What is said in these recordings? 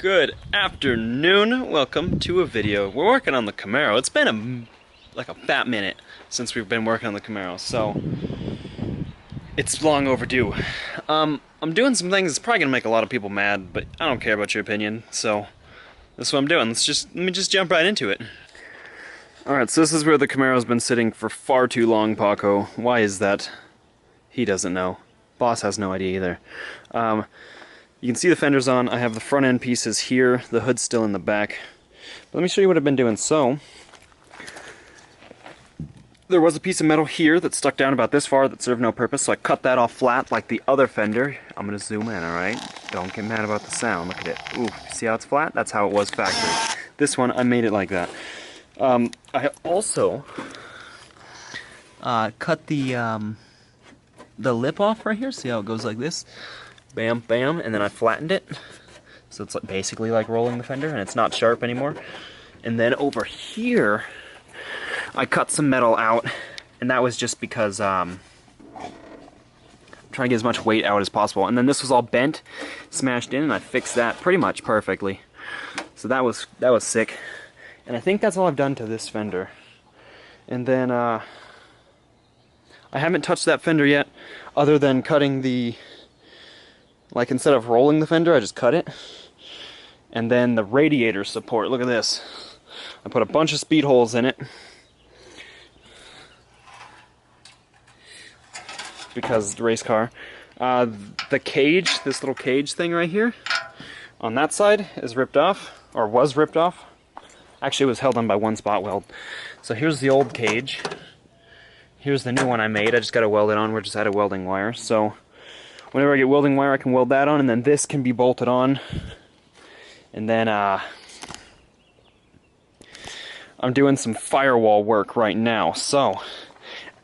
Good afternoon, welcome to a video. We're working on the Camaro. It's been like a fat minute since we've been working on the Camaro, so it's long overdue. I'm doing some things that's probably gonna make a lot of people mad, but I don't care about your opinion, so that's what I'm doing. Let me just jump right into it. Alright, so this is where the Camaro's been sitting for far too long, Paco. Why is that? He doesn't know. Boss has no idea either. You can see the fenders on. I have the front end pieces here. The hood's still in the back. But let me show you what I've been doing. So, there was a piece of metal here that stuck down about this far that served no purpose, so I cut that off flat like the other fender. I'm going to zoom in, alright? Don't get mad about the sound. Look at it. Ooh, see how it's flat? That's how it was factory. This one, I made it like that. I also cut the lip off right here. See how it goes like this? Bam, bam, and then I flattened it. So it's like basically like rolling the fender, and it's not sharp anymore. And then over here, I cut some metal out, and that was just because I'm trying to get as much weight out as possible. And then this was all bent, smashed in, and I fixed that pretty much perfectly. So that was sick. And I think that's all I've done to this fender. And then I haven't touched that fender yet, other than cutting the, like instead of rolling the fender, I just cut it. And then the radiator support, look at this. I put a bunch of speed holes in it, because it's a race car. The cage, this little cage thing right here, on that side is ripped off, or was ripped off. Actually, it was held on by one spot weld. So here's the old cage. Here's the new one I made. I just got to weld it on. We're just out of welding wire. So whenever I get welding wire, I can weld that on, and then this can be bolted on. And then I'm doing some firewall work right now. So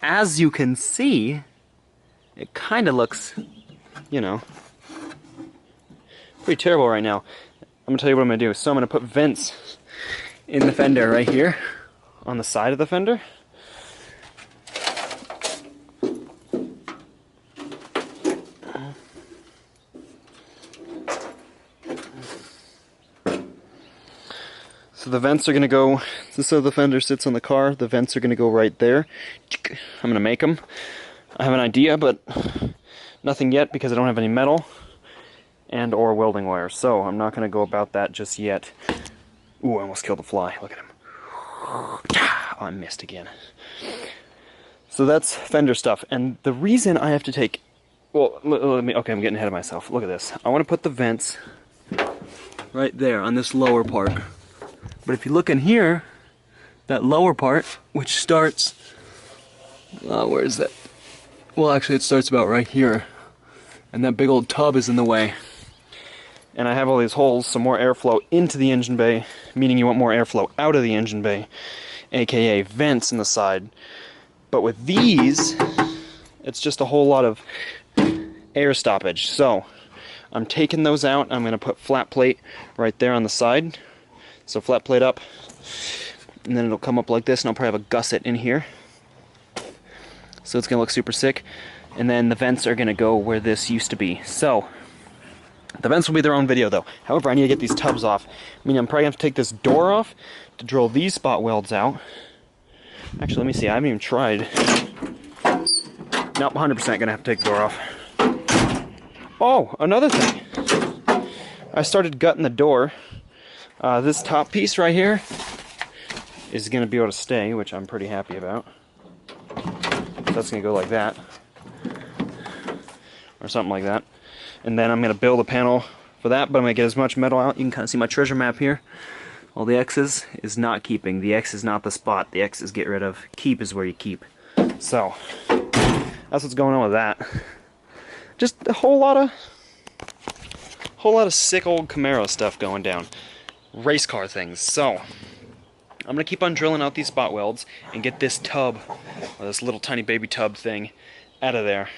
as you can see, it kind of looks, you know, pretty terrible right now. I'm going to tell you what I'm going to do. So I'm going to put vents in the fender right here, on the side of the fender. So the vents are going to go, so the fender sits on the car, the vents are going to go right there. I'm going to make them. I have an idea, but nothing yet because I don't have any metal and or welding wire. So I'm not going to go about that just yet. Ooh, I almost killed a fly. Look at him. Oh, I missed again. So that's fender stuff. And the reason I have to take, well, okay, I'm getting ahead of myself. Look at this. I want to put the vents right there on this lower part. But if you look in here, that lower part, which starts, where is that? Well, actually it starts about right here. And that big old tub is in the way. And I have all these holes, some more airflow into the engine bay, meaning you want more airflow out of the engine bay, aka vents in the side. But with these, it's just a whole lot of air stoppage. So I'm taking those out. I'm going to put flat plate right there on the side. So flat plate up, and then it'll come up like this, and I'll probably have a gusset in here. So it's going to look super sick. And then the vents are going to go where this used to be. So the vents will be their own video though. However, I need to get these tubs off. I mean, I'm probably going to have to take this door off to drill these spot welds out. Actually, let me see. I haven't even tried. Nope, 100% going to have to take the door off. Oh, another thing. I started gutting the door. This top piece right here is going to be able to stay, which I'm pretty happy about. So that's going to go like that. Or something like that. And then I'm going to build a panel for that, but I'm going to get as much metal out. You can kind of see my treasure map here. All the X's is not keeping. The X is not the spot. The X is get rid of. Keep is where you keep. So, that's what's going on with that. Just a whole lot of sick old Camaro stuff going down. Race car things. So I'm gonna keep on drilling out these spot welds and get this tub, or this little tiny baby tub thing, out of there. And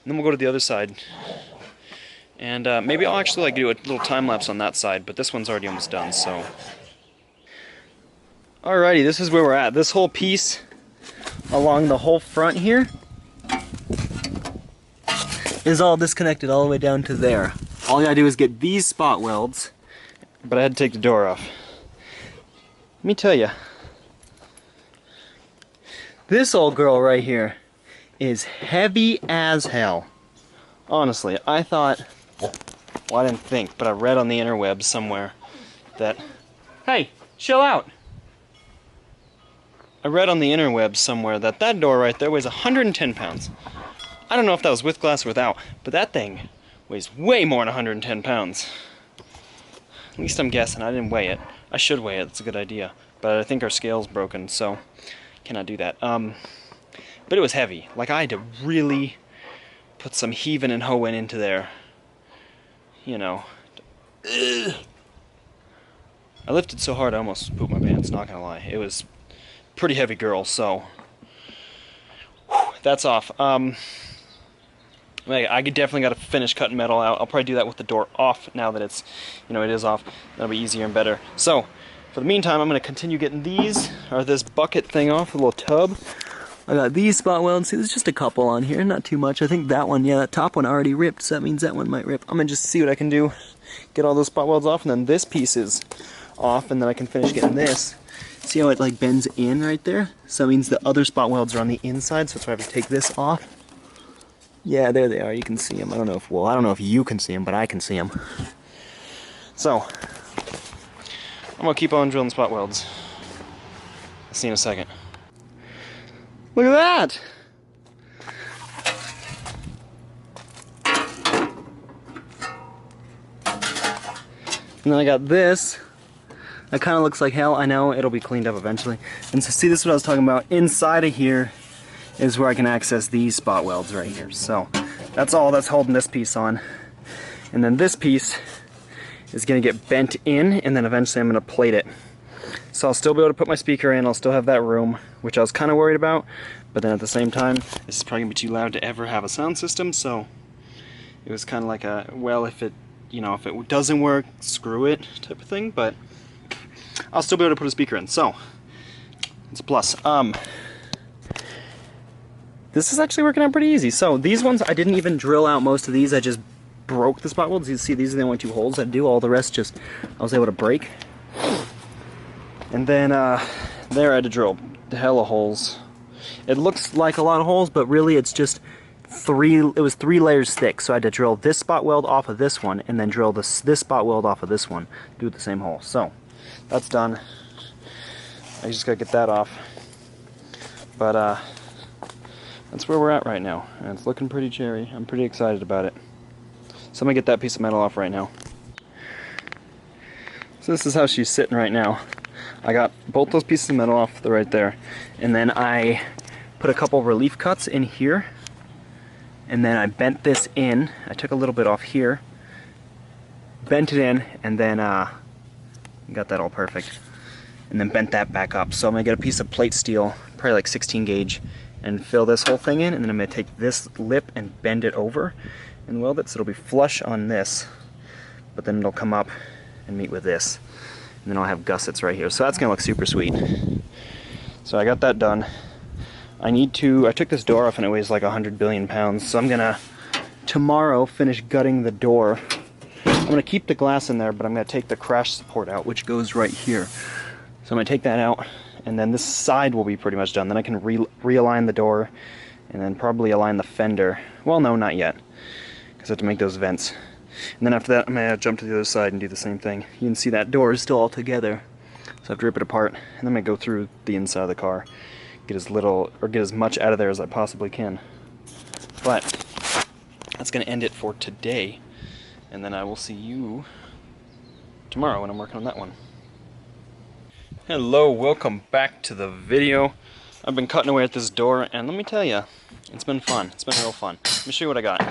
then we'll go to the other side. And maybe I'll actually do a little time lapse on that side, but this one's already almost done. So, alrighty, this is where we're at. This whole piece along the whole front here is all disconnected all the way down to there. All you gotta do is get these spot welds but I had to take the door off. Let me tell you, this old girl right here is heavy as hell. Honestly, I thought, well, I didn't think, but I read on the interwebs somewhere that, hey, chill out. I read on the interwebs somewhere that that door right there weighs 110 pounds. I don't know if that was with glass or without, but that thing weighs way more than 110 pounds. At least I'm guessing. I didn't weigh it. I should weigh it. That's a good idea. But I think our scale's broken, so cannot do that. But it was heavy. Like, I had to really put some heaving and hoeing into there. You know. Ugh. I lifted so hard I almost pooped my pants, not gonna lie. It was a pretty heavy girl, so whew, that's off. I definitely got to finish cutting metal out. I'll probably do that with the door off now that it's, you know, it is off. That'll be easier and better. So, for the meantime, I'm going to continue getting these, or this bucket thing off, a little tub. I got these spot welds. See, there's just a couple on here, not too much. I think that one, yeah, that top one already ripped, so that means that one might rip. I'm going to just see what I can do, get all those spot welds off, and then this piece is off, and then I can finish getting this. See how it like bends in right there? So it means the other spot welds are on the inside, so that's why I have to take this off. Yeah, there they are. You can see them. I don't know if you can see them, but I can see them. So, I'm gonna keep on drilling spot welds. I'll see you in a second. Look at that! And then I got this. That kind of looks like hell. I know it'll be cleaned up eventually. And so, see, this is what I was talking about. Inside of here is where I can access these spot welds right here. So that's all that's holding this piece on. And then this piece is going to get bent in, and then eventually I'm going to plate it. So I'll still be able to put my speaker in, I'll still have that room, which I was kind of worried about, but then at the same time, this is probably going to be too loud to ever have a sound system, so it was kind of like a, well, if it, you know, if it doesn't work, screw it type of thing, but I'll still be able to put a speaker in, so it's a plus. This is actually working out pretty easy. So these ones, I didn't even drill out most of these. I just broke the spot welds. You see, these are the only two holes I do. All the rest just, I was able to break. And then there I had to drill hella holes. It looks like a lot of holes, but really it's just it was 3 layers thick. So I had to drill this spot weld off of this one, and then drill this spot weld off of this one. Do the same hole. So that's done. I just gotta get that off. But that's where we're at right now, and it's looking pretty cherry. I'm pretty excited about it. So I'm gonna get that piece of metal off right now. So this is how she's sitting right now. I got both those pieces of metal off right there, and then I put a couple relief cuts in here, and then I bent this in. I took a little bit off here, bent it in, and then got that all perfect, and then bent that back up. So I'm gonna get a piece of plate steel, probably like 16 gauge, and fill this whole thing in, and then I'm going to take this lip and bend it over and weld it so it'll be flush on this, but then it'll come up and meet with this, and then I'll have gussets right here. So that's going to look super sweet. So I got that done. I took this door off and it weighs like 100 billion pounds, so I'm going to tomorrow finish gutting the door. I'm going to keep the glass in there, but I'm going to take the crash support out, which goes right here. So I'm going to take that out, and then this side will be pretty much done. Then I can realign the door, and then probably align the fender. Well, no, not yet, because I have to make those vents. And then after that, I'm going to jump to the other side and do the same thing. You can see that door is still all together, so I have to rip it apart, and then I'm going to go through the inside of the car, get as much out of there as I possibly can. But that's going to end it for today, and then I will see you tomorrow when I'm working on that one. Hello, welcome back to the video. I've been cutting away at this door, and let me tell you, it's been fun. It's been real fun. Let me show you what I got.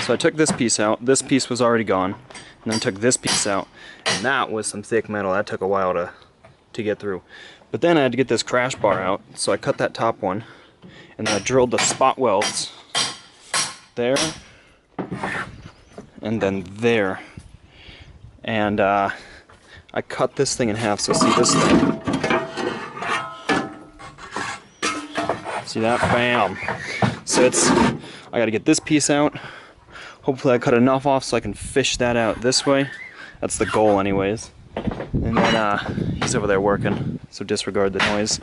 So I took this piece out. This piece was already gone. And then I took this piece out, and that was some thick metal. That took a while to get through. But then I had to get this crash bar out, so I cut that top one, and then I drilled the spot welds there, and then there. And I cut this thing in half, so see this thing? See that? Bam! So I gotta get this piece out. Hopefully I cut enough off so I can fish that out this way. That's the goal anyways. And then he's over there working, so disregard the noise.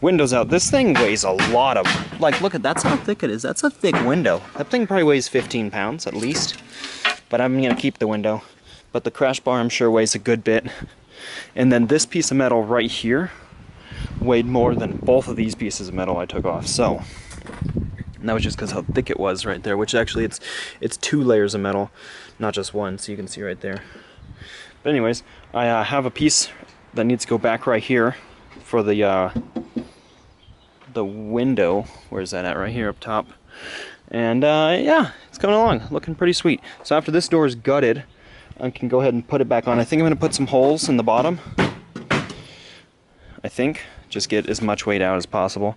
Windows out. This thing weighs a lot of, like, look at, that's how thick it is. That's a thick window. That thing probably weighs 15 pounds at least. But I'm gonna keep the window. But the crash bar I'm sure weighs a good bit. And then this piece of metal right here weighed more than both of these pieces of metal I took off. So, and that was just because how thick it was right there, which actually it's 2 layers of metal, not just one, so you can see right there. But anyways, I have a piece that needs to go back right here for the window. Where's that at? Right here up top. And yeah, it's coming along, looking pretty sweet. So after this door is gutted, I can go ahead and put it back on. I think I'm going to put some holes in the bottom. I think, just get as much weight out as possible.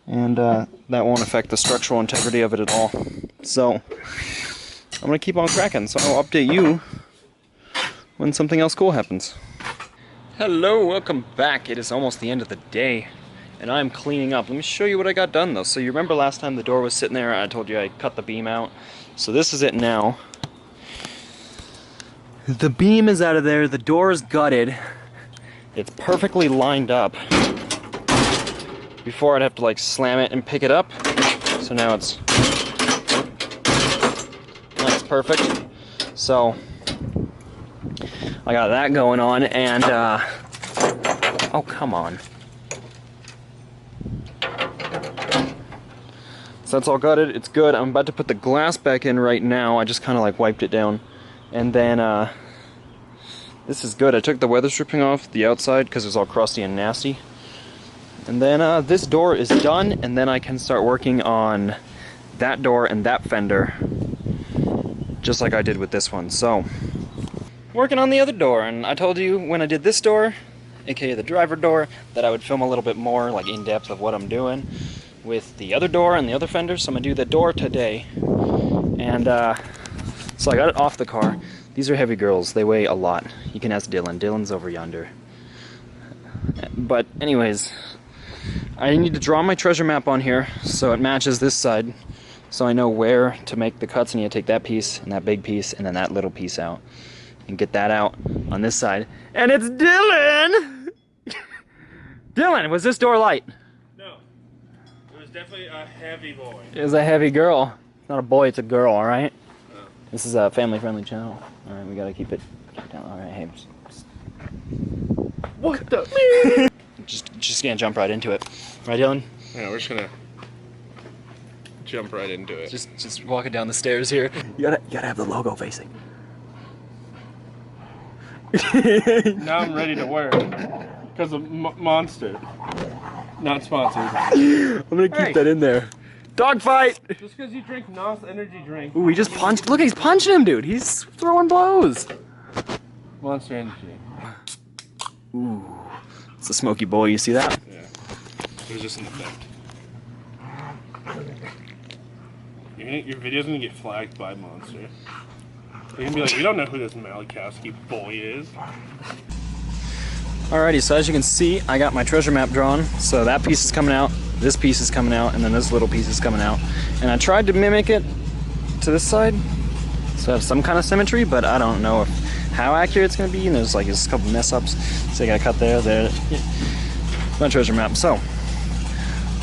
And that won't affect the structural integrity of it at all. So I'm going to keep on cracking, so I'll update you when something else cool happens. Hello, welcome back. It is almost the end of the day, and I'm cleaning up. Let me show you what I got done though. So you remember last time the door was sitting there, I told you I cut the beam out. So this is it now. The beam is out of there, the door is gutted. It's perfectly lined up. Before I'd have to like slam it and pick it up. So now it's perfect. So I got that going on, and oh, come on. So that's all gutted, it's good. I'm about to put the glass back in right now. I just kind of like wiped it down. And then this is good. I took the weather stripping off the outside because it was all crusty and nasty. And then this door is done, and then I can start working on that door and that fender, just like I did with this one. So, working on the other door, and I told you when I did this door, aka the driver door, that I would film a little bit more like in depth of what I'm doing with the other door and the other fender. So I'm gonna do the door today. And so I got it off the car. These are heavy girls, they weigh a lot. You can ask Dylan. Dylan's over yonder. But anyways, I need to draw my treasure map on here so it matches this side, so I know where to make the cuts. I need to take that piece and that big piece and then that little piece out and get that out on this side. And it's Dylan! Dylan, was this door light? No. It was definitely a heavy boy. It was a heavy girl. It's not a boy, it's a girl, alright? Oh. This is a family-friendly channel. Alright, we gotta keep it down. Alright, hey. What the? Just gonna jump right into it. Right, Dylan? Yeah, we're just gonna jump right into it. Just walking down the stairs here. You gotta have the logo facing. Now I'm ready to wear it. Because of Monster. Not sponsored. I'm gonna keep that in there. Dog fight! Just because you drink NOS energy drink. Ooh, he just punched. Look, he's punching him, dude. He's throwing blows. Monster energy. Ooh. It's a smoky boy, you see that? Yeah. It was just an effect. Your video's gonna get flagged by Monster. They're gonna be like, we don't know who this Malachowski boy is. Alrighty, so as you can see, I got my treasure map drawn. So that piece is coming out, this piece is coming out, and then this little piece is coming out. And I tried to mimic it to this side, so I have some kind of symmetry, but I don't know how accurate it's going to be. And there's a couple mess ups, so I got to cut there. My treasure map. So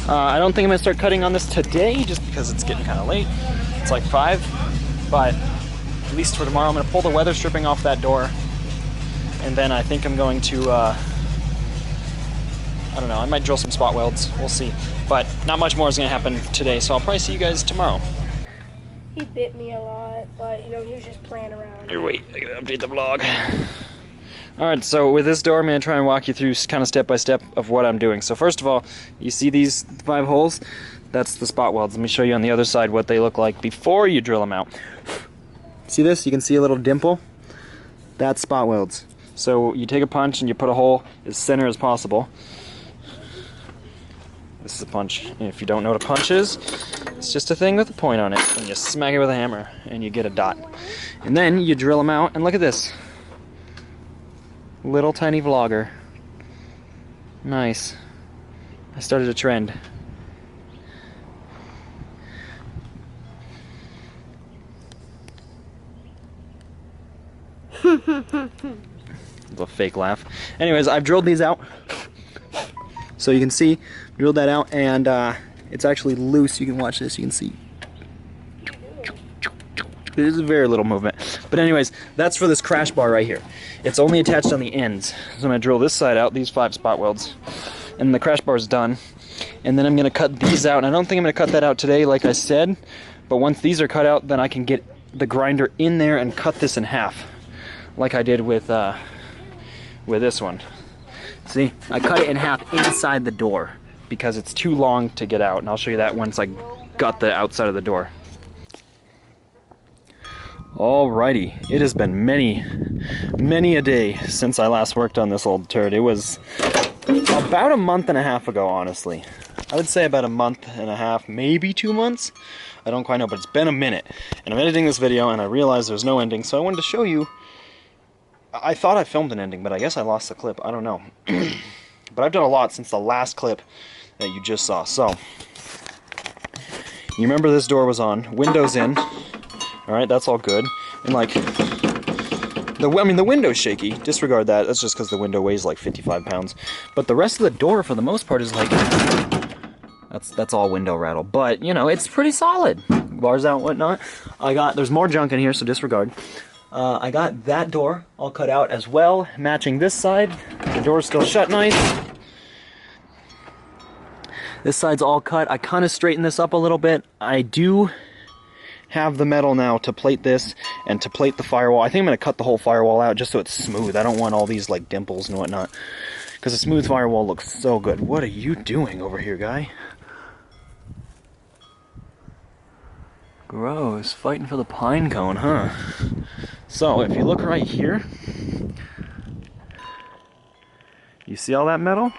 I don't think I'm going to start cutting on this today, just because it's getting kind of late. It's like 5, but at least for tomorrow I'm going to pull the weather stripping off that door. And then I think I'm going to, I don't know, I might drill some spot welds, we'll see. But not much more is going to happen today, so I'll probably see you guys tomorrow. He bit me a lot, but he was just playing around. Here, wait, I gotta update the vlog. Alright, so with this door, I'm going to try and walk you through kind of step by step of what I'm doing. So first of all, you see these 5 holes? That's the spot welds. Let me show you on the other side what they look like before you drill them out. See this? You can see a little dimple? That's spot welds. So you take a punch and you put a hole as center as possible. This is a punch. And if you don't know what a punch is, it's just a thing with a point on it. And you smack it with a hammer and you get a dot. And then you drill them out, and look at this. Little tiny vlogger. Nice. I started a trend. A fake laugh. Anyways, I've drilled these out. So you can see, drilled that out, and it's actually loose. You can watch this, you can see. There's a very little movement. But anyways, that's for this crash bar right here. It's only attached on the ends. So I'm gonna drill this side out, these 5 spot welds, and the crash bar is done. And then I'm gonna cut these out. And I don't think I'm gonna cut that out today, like I said, but once these are cut out, then I can get the grinder in there and cut this in half, like I did with this one. See, I cut it in half inside the door because it's too long to get out, and I'll show you that once I got the outside of the door. Alrighty, it has been many a day since I last worked on this old turd. It was about a month and a half ago, honestly. I would say about a month and a half, maybe 2 months. I don't quite know, but it's been a minute. And I'm editing this video and I realized there's no ending, so I wanted to show you. I thought I filmed an ending, but I guess I lost the clip. I don't know. But I've done a lot since the last clip that you just saw. So, you remember this door was on, windows in. Alright, that's all good. And like, the window's shaky. Disregard that. That's just because the window weighs like 55 pounds. But the rest of the door, for the most part, is like, that's all window rattle. But, you know, it's pretty solid. Bars out, whatnot. There's more junk in here, so disregard. I got that door all cut out as well, matching this side. The door's still shut nice. This side's all cut. I kind of straightened this up a little bit. I do have the metal now to plate this and to plate the firewall. I think I'm going to cut the whole firewall out just so it's smooth. I don't want all these like dimples and whatnot, because a smooth firewall looks so good. What are you doing over here, guy? Gross, fighting for the pine cone, huh? So if you look right here, you see all that metal?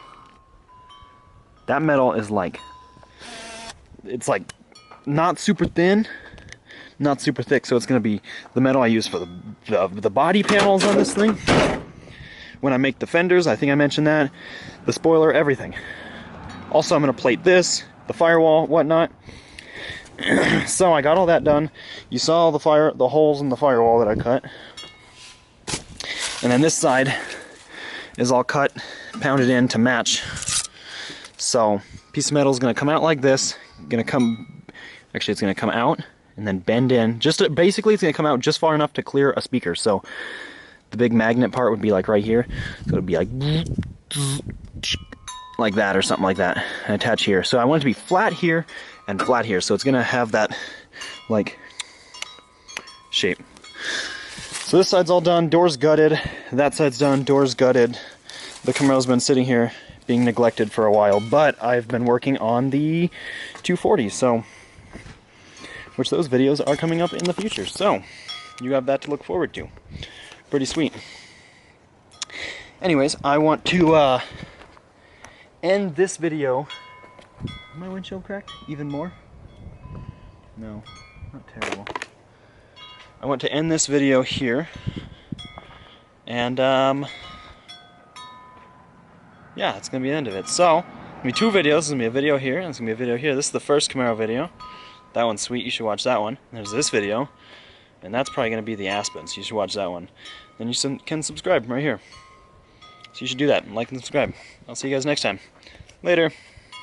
That metal is like, it's like not super thin, not super thick, so it's going to be the metal I use for the body panels on this thing. When I make the fenders, I think I mentioned that, the spoiler, everything. Also, I'm going to plate this, the firewall, whatnot. So I got all that done. You saw the holes in the firewall that I cut. And then this side is all cut, pounded in to match. So, piece of metal is going to come out like this. Actually, it's going to come out and then bend in. Basically, it's going to come out just far enough to clear a speaker. So, the big magnet part would be like right here. So, it would be like that or something like that. And attach here. So, I want it to be flat here and flat here. So, it's going to have that, like, shape. So, this side's all done. Door's gutted. That side's done. Door's gutted. The Camaro's been sitting here being neglected for a while, but I've been working on the 240s, so which those videos are coming up in the future, so you have that to look forward to. Pretty sweet. Anyways, I want to end this video. Is my windshield cracked even more? No, not terrible. I want to end this video here, and yeah, it's going to be the end of it. So, it's going to be 2 videos. There's going to be a video here, and there's going to be a video here. This is the first Camaro video. That one's sweet. You should watch that one. There's this video, and that's probably going to be the Aspens. You should watch that one. Then you can subscribe right here. So you should do that. Like and subscribe. I'll see you guys next time. Later.